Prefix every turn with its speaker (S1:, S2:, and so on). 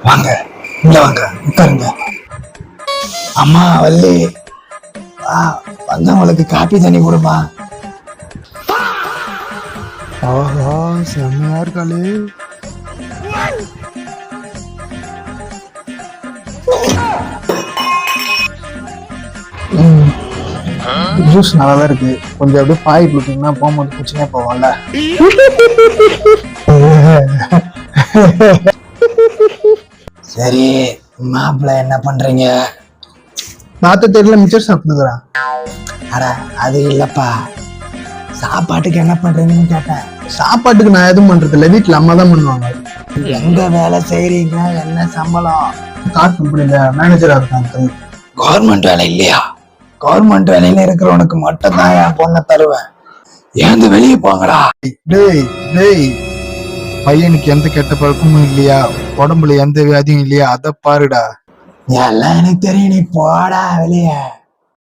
S1: வாங்க இங்க வாங்க உட்காருங்க. அம்மா வள்ளி வந்தவங்களுக்கு காப்பி தண்ணி கொடுமா.
S2: ஆஹா செம்மையா இருக்காளே. ஜூஸ் நல்லா தான் இருக்கு. கொஞ்சம் அப்படியே பாய் கொடுத்தீங்கன்னா போகும்போது குச்சினே போவான்ல.
S1: சரி மாப்பிள்ள என்ன பண்றீங்க?
S2: நாத்த தெரியல மிச்சர் சாப்பிட்டுக்கிறான்.
S1: அட அது இல்லப்பா, சாப்பாட்டுக்கு என்ன பண்றீங்கன்னு கேட்டேன்.
S2: சாப்பாட்டுக்கு நான் எதுவும் பண்றது இல்லை, வீட்டுல அம்மா தான் பண்ணுவாங்க.
S1: எங்க வேலை செய்றீங்க? என்ன சம்பளம்?
S2: கார் கம்பெனில மேனேஜரா இருக்காங்க.
S1: கவர்மெண்ட் வேலை இல்லையா? கவர்மெண்ட் வேலையில இருக்கிறவனுக்கு மட்டும் தான் என் பொண்ணை தருவேன். ஏந்து வெளியே போங்கடா.
S2: டேய் டேய், பையனுக்கு எந்த கெட்ட பழக்கமும் இல்லையா, உடம்புல எந்த வியாதியும் இல்லையா, அத பாருடா.
S1: எல்லாம் எனக்கு தெரியும், நீ போடா வெளியே.